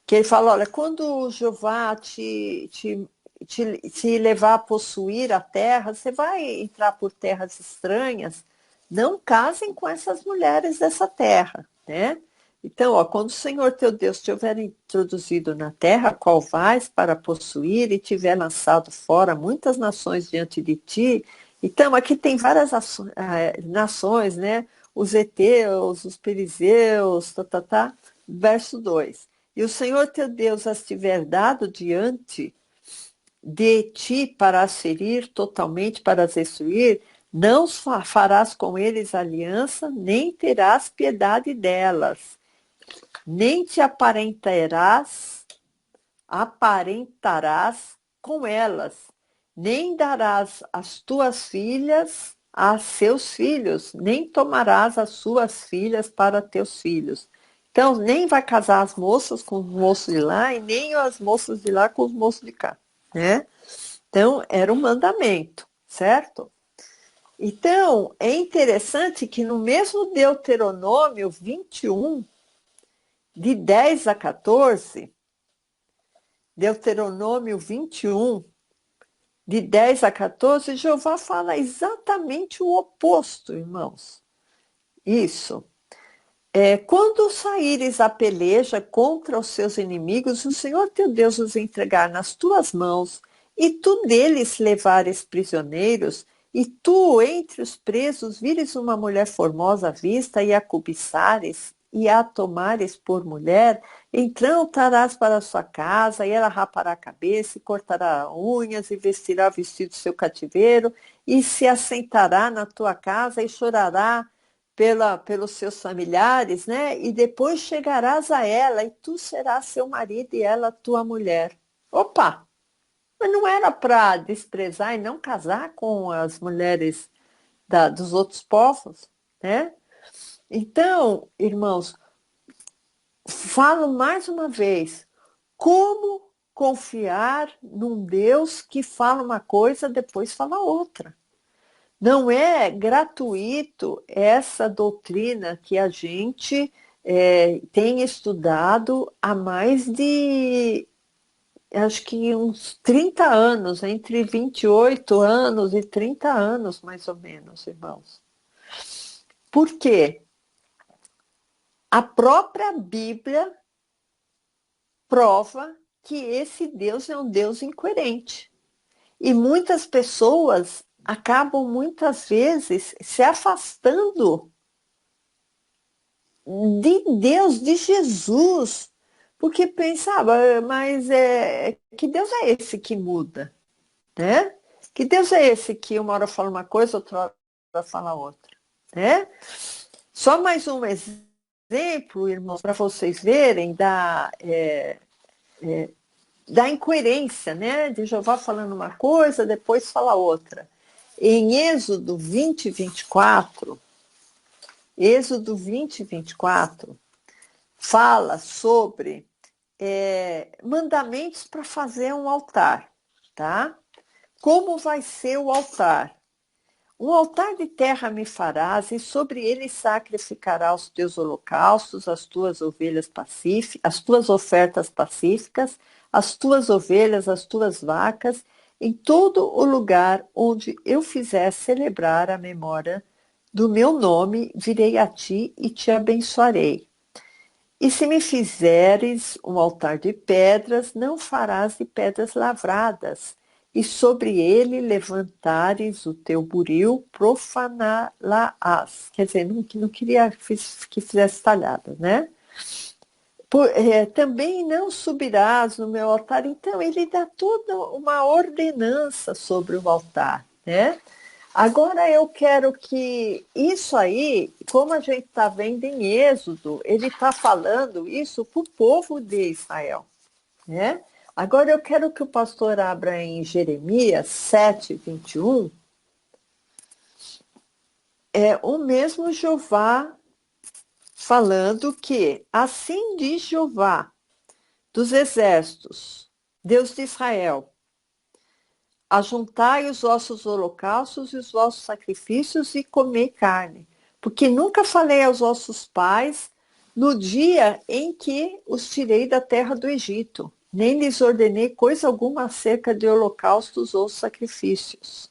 Que ele fala, olha, quando Jeová te levar a possuir a terra, você vai entrar por terras estranhas, não casem com essas mulheres dessa terra, né? Então, ó, quando o Senhor teu Deus te houver introduzido na terra, qual vais para possuir, e tiver lançado fora muitas nações diante de ti. Então, aqui tem várias nações, né? Os heteus, os perizeus, verso 2. E o Senhor teu Deus as tiver dado diante de ti para as ferir totalmente, para as destruir, não farás com eles aliança, nem terás piedade delas, nem te aparentarás com elas, nem darás as tuas filhas a seus filhos, nem tomarás as suas filhas para teus filhos. Então, nem vai casar as moças com os moços de lá e nem as moças de lá com os moços de cá, né? Então, era um mandamento, certo? Então, é interessante que no mesmo Deuteronômio 21, de 10 a 14, Deuteronômio 21, de 10 a 14, Jeová fala exatamente o oposto, irmãos. Isso. Quando saíres a peleja contra os seus inimigos, o Senhor teu Deus os entregar nas tuas mãos, e tu deles levares prisioneiros, e tu entre os presos vires uma mulher formosa à vista, e a cobiçares, e a tomares por mulher, então trarás para a sua casa, e ela rapará a cabeça, e cortará unhas, e vestirá o vestido do seu cativeiro, e se assentará na tua casa, e chorará pelos seus familiares, né? E depois chegarás a ela, e tu serás seu marido, e ela tua mulher. Opa! Mas não era para desprezar e não casar com as mulheres dos outros povos, né? Então, irmãos, falo mais uma vez, como confiar num Deus que fala uma coisa, depois fala outra? Não é gratuito essa doutrina que a gente tem estudado há mais de, acho que uns 30 anos, entre 28 anos e 30 anos, mais ou menos, irmãos. Por quê? A própria Bíblia prova que esse Deus é um Deus incoerente. E muitas pessoas acabam, muitas vezes, se afastando de Deus, de Jesus, porque pensava, mas que Deus é esse que muda, né? Que Deus é esse que uma hora fala uma coisa, outra hora fala outra, né? Só mais um exemplo, irmãos, para vocês verem da incoerência, né? De Jeová falando uma coisa, depois fala outra. Em Êxodo 20, 24, Êxodo 20, 24, fala sobre mandamentos para fazer um altar, tá? Como vai ser o altar? Um altar de terra me farás, e sobre ele sacrificarás os teus holocaustos, as tuas ovelhas pacíficas, as tuas ofertas pacíficas, as tuas ovelhas, as tuas vacas, em todo o lugar onde eu fizer celebrar a memória do meu nome, virei a ti e te abençoarei. E se me fizeres um altar de pedras, não farás de pedras lavradas, e sobre ele levantares o teu buril, profaná-la-ás. Quer dizer, não queria que fizesse talhada, né? Também não subirás no meu altar. Então, ele dá toda uma ordenança sobre o altar, né? Agora eu quero que isso aí, como a gente está vendo em Êxodo, ele está falando isso para o povo de Israel, né? Agora eu quero que o pastor abra em Jeremias 7, 21, o mesmo Jeová falando que assim diz Jeová dos exércitos, Deus de Israel: ajuntai os vossos holocaustos e os vossos sacrifícios e comei carne, porque nunca falei aos vossos pais no dia em que os tirei da terra do Egito, nem lhes ordenei coisa alguma acerca de holocaustos ou sacrifícios.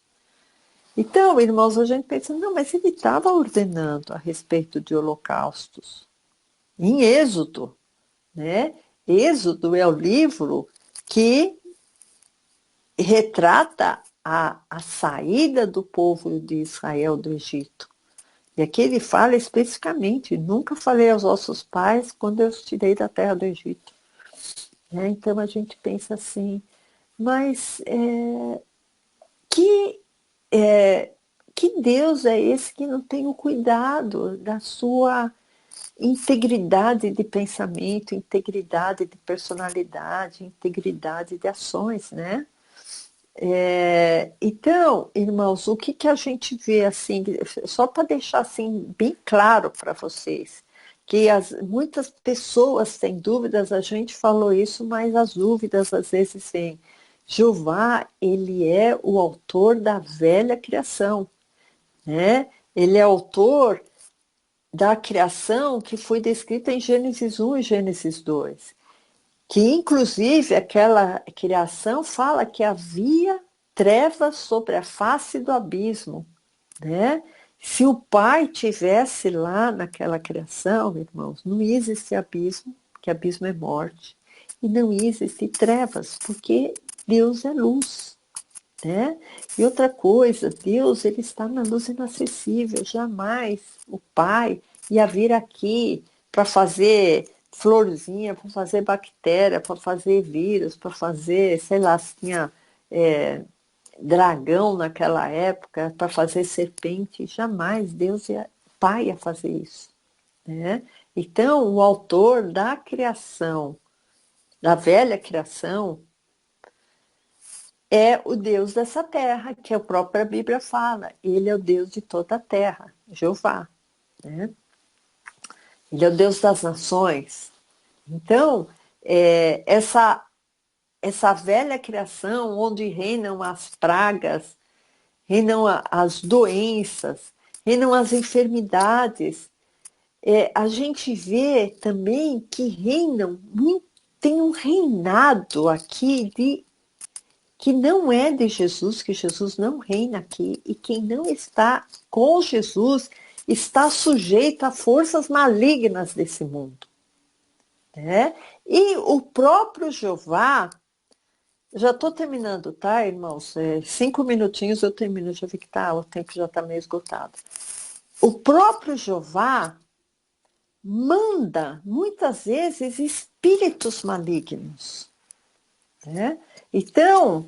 Então, irmãos, a gente pensa, não, mas ele estava ordenando a respeito de holocaustos. Em Êxodo, né? Êxodo é o livro que retrata a saída do povo de Israel do Egito. E aqui ele fala especificamente, nunca falei aos vossos pais quando eu os tirei da terra do Egito. Então a gente pensa assim, mas que, é, que Deus é esse que não tem o cuidado da sua integridade de pensamento, integridade de personalidade, integridade de ações, né? Então, irmãos, o que a gente vê assim, só para deixar assim bem claro para vocês, que muitas pessoas têm dúvidas, a gente falou isso, mas as dúvidas às vezes vêm. Jeová, ele é o autor da velha criação, né? Ele é autor da criação que foi descrita em Gênesis 1 e Gênesis 2, que inclusive aquela criação fala que havia trevas sobre a face do abismo, né? Se o Pai tivesse lá naquela criação, irmãos, não ia existir abismo, porque abismo é morte, e não ia existir trevas, porque Deus é luz, né? E outra coisa, Deus ele está na luz inacessível, jamais o Pai ia vir aqui para fazer florzinha, para fazer bactéria, para fazer vírus, para fazer, sei lá, se tinha dragão naquela época, para fazer serpente, jamais Deus ia, Pai ia fazer isso, né? Então, o autor da criação, da velha criação, é o Deus dessa terra, que a própria Bíblia fala. Ele é o Deus de toda a terra, Jeová, né? Ele é o Deus das nações. Então, essa velha criação onde reinam as pragas, reinam as doenças, reinam as enfermidades, a gente vê também que tem um reinado aqui que não é de Jesus, que Jesus não reina aqui, e quem não está com Jesus está sujeito a forças malignas desse mundo. Né? E o próprio Jeová, já estou terminando, tá, irmãos? 5 minutinhos eu termino, já vi que o tempo já está meio esgotado. O próprio Jeová manda, muitas vezes, espíritos malignos. Né? Então,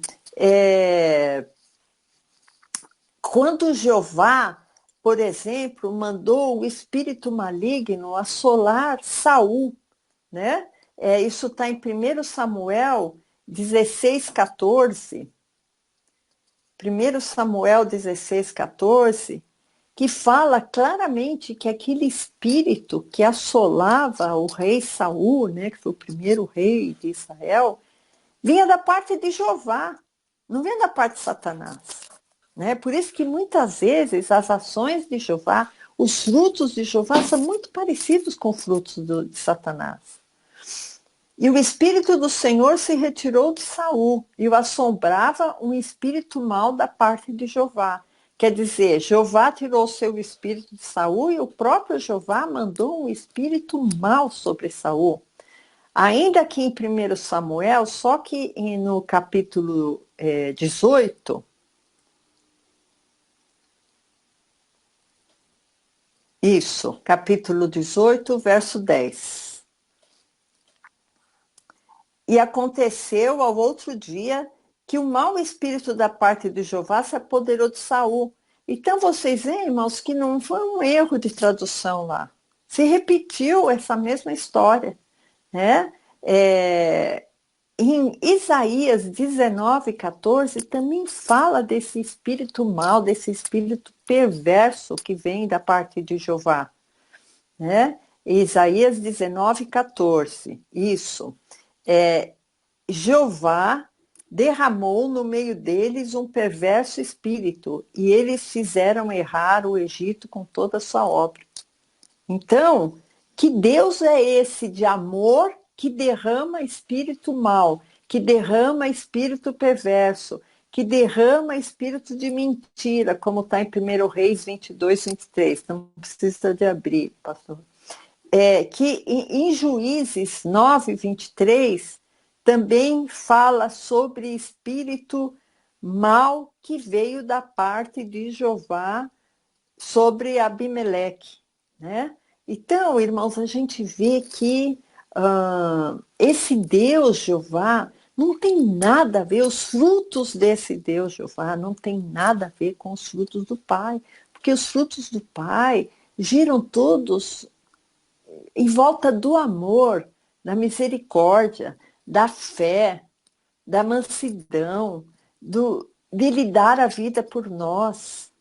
quando Jeová, por exemplo, mandou o espírito maligno assolar Saul, né? Isso está em 1 Samuel 16,14. 1 Samuel 16,14, que fala claramente que aquele espírito que assolava o rei Saul, né, que foi o primeiro rei de Israel, vinha da parte de Jeová, não vinha da parte de Satanás. Né? Por isso que muitas vezes as ações de Jeová, os frutos de Jeová são muito parecidos com os frutos de Satanás. E o espírito do Senhor se retirou de Saul e o assombrava um espírito mau da parte de Jeová. Quer dizer, Jeová tirou o seu espírito de Saul e o próprio Jeová mandou um espírito mau sobre Saul. Ainda aqui em 1 Samuel, só que no capítulo 18, isso, capítulo 18, verso 10. E aconteceu ao outro dia que o mau espírito da parte de Jeová se apoderou de Saul. Então vocês veem, irmãos, que não foi um erro de tradução lá. Se repetiu essa mesma história. Né? Em Isaías 19,14 também fala desse espírito mau, desse espírito perverso que vem da parte de Jeová. Né? Isaías 19,14, isso. Jeová derramou no meio deles um perverso espírito, e eles fizeram errar o Egito com toda a sua obra. Então, que Deus é esse de amor que derrama espírito mau, que derrama espírito perverso, que derrama espírito de mentira, como está em 1 Reis 22, 23. Não precisa de abrir, pastor. Que em Juízes 9, 23, também fala sobre espírito mau que veio da parte de Jeová sobre Abimeleque. Né? Então, irmãos, a gente vê que esse Deus Jeová não tem nada a ver, os frutos desse Deus Jeová não tem nada a ver com os frutos do Pai, porque os frutos do Pai giram todos em volta do amor, da misericórdia, da fé, da mansidão, de lhe dar a vida por nós.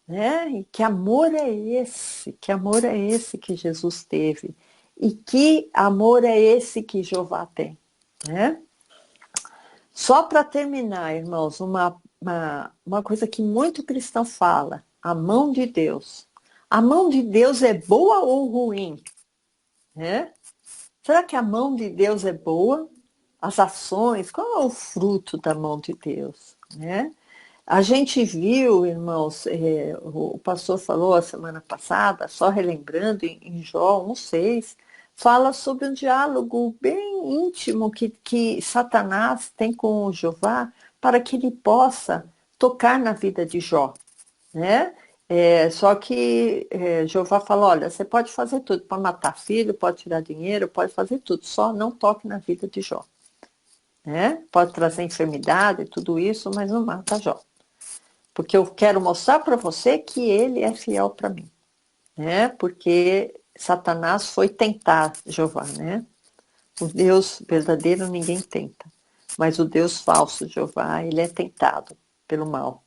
Né? E que amor é esse? Que amor é esse que Jesus teve? E que amor é esse que Jeová tem? Né? Só para terminar, irmãos, uma coisa que muito cristão fala, a mão de Deus. A mão de Deus é boa ou ruim? Né? Será que a mão de Deus é boa? As ações, qual é o fruto da mão de Deus? Né? A gente viu, irmãos, o pastor falou a semana passada, só relembrando, em Jó 1,6, fala sobre um diálogo bem íntimo que Satanás tem com o Jeová para que ele possa tocar na vida de Jó. Né? Só que Jeová fala, olha, você pode fazer tudo, pode matar filho, pode tirar dinheiro, pode fazer tudo, só não toque na vida de Jó. Né? Pode trazer enfermidade, tudo isso, mas não mata Jó. Porque eu quero mostrar para você que ele é fiel para mim. Né? Porque Satanás foi tentar Jeová. Né? O Deus verdadeiro ninguém tenta. Mas o Deus falso, Jeová, ele é tentado pelo mal.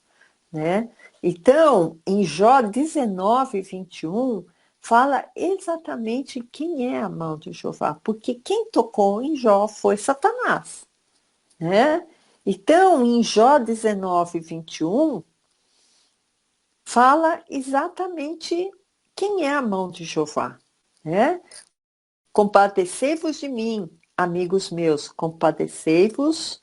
Né? Então, em Jó 19, 21, fala exatamente quem é a mão de Jeová, porque quem tocou em Jó foi Satanás, né? Então, em Jó 19, 21, fala exatamente quem é a mão de Jeová, né? Compadecei-vos de mim, amigos meus, compadecei-vos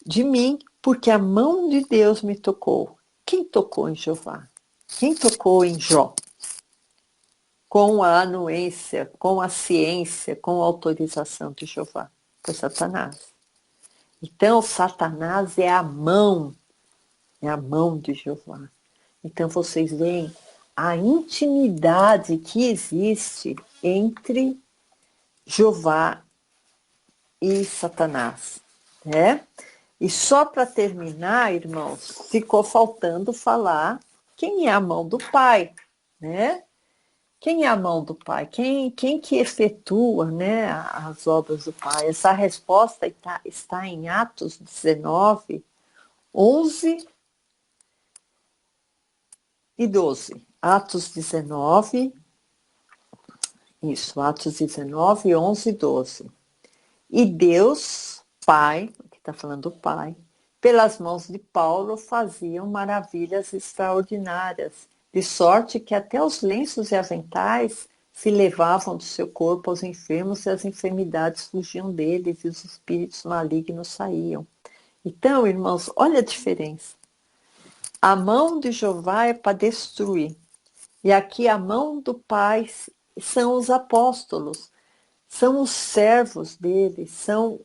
de mim, porque a mão de Deus me tocou. Quem tocou em Jeová? Quem tocou em Jó? Com a anuência, com a ciência, com a autorização de Jeová? Foi Satanás. Então, Satanás é a mão de Jeová. Então, vocês veem a intimidade que existe entre Jeová e Satanás, né? E só para terminar, irmãos, ficou faltando falar quem é a mão do Pai, né? Quem é a mão do Pai? Quem que efetua, né, as obras do Pai? Essa resposta está em Atos 19, 11 e 12. Atos 19, Atos 19, 11 e 12. E Deus, Pai, que está falando do Pai, pelas mãos de Paulo faziam maravilhas extraordinárias, de sorte que até os lenços e aventais se levavam do seu corpo aos enfermos e as enfermidades fugiam deles e os espíritos malignos saíam. Então, irmãos, olha a diferença. A mão de Jeová é para destruir. E aqui a mão do Pai são os apóstolos, são os servos dele, são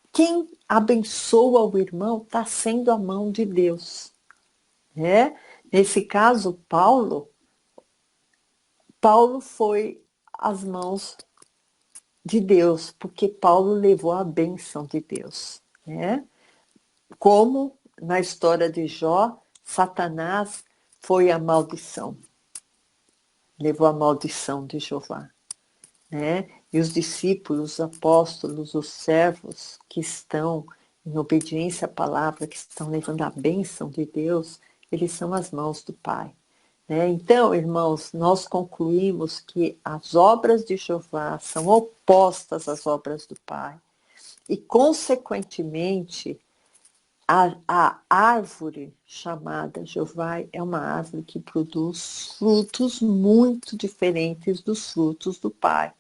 quem abençoa o irmão, está sendo a mão de Deus. Né? Nesse caso, Paulo foi as mãos de Deus, porque Paulo levou a bênção de Deus. Né? Como na história de Jó, Satanás foi a maldição, levou a maldição de Jeová. Né? E os discípulos, os apóstolos, os servos que estão em obediência à palavra, que estão levando a bênção de Deus, eles são as mãos do Pai. Né? Então, irmãos, nós concluímos que as obras de Jeová são opostas às obras do Pai. E, consequentemente, a árvore chamada Jeová é uma árvore que produz frutos muito diferentes dos frutos do Pai.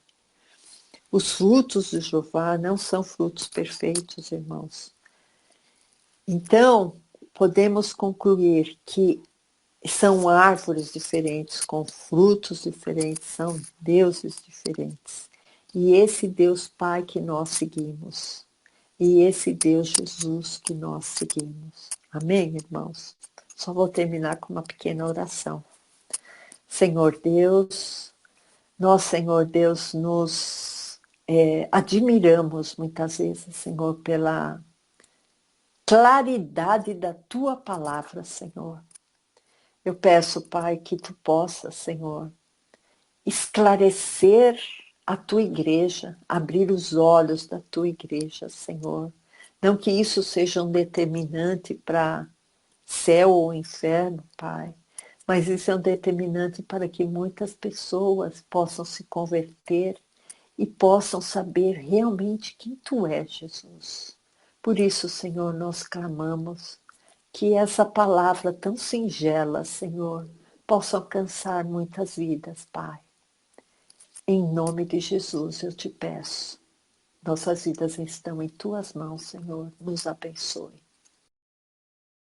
Os frutos de Jeová não são frutos perfeitos, irmãos. Então, podemos concluir que são árvores diferentes, com frutos diferentes, são deuses diferentes. E esse Deus Pai que nós seguimos, e esse Deus Jesus que nós seguimos. Amém, irmãos? Só vou terminar com uma pequena oração. Senhor Deus, nós, Senhor Deus, nos admiramos muitas vezes, Senhor, pela claridade da tua palavra, Senhor. Eu peço, Pai, que tu possas, Senhor, esclarecer a tua igreja, abrir os olhos da tua igreja, Senhor. Não que isso seja um determinante para céu ou inferno, Pai, mas isso é um determinante para que muitas pessoas possam se converter e possam saber realmente quem tu és, Jesus. Por isso, Senhor, nós clamamos que essa palavra tão singela, Senhor, possa alcançar muitas vidas, Pai. Em nome de Jesus eu te peço. Nossas vidas estão em tuas mãos, Senhor. Nos abençoe.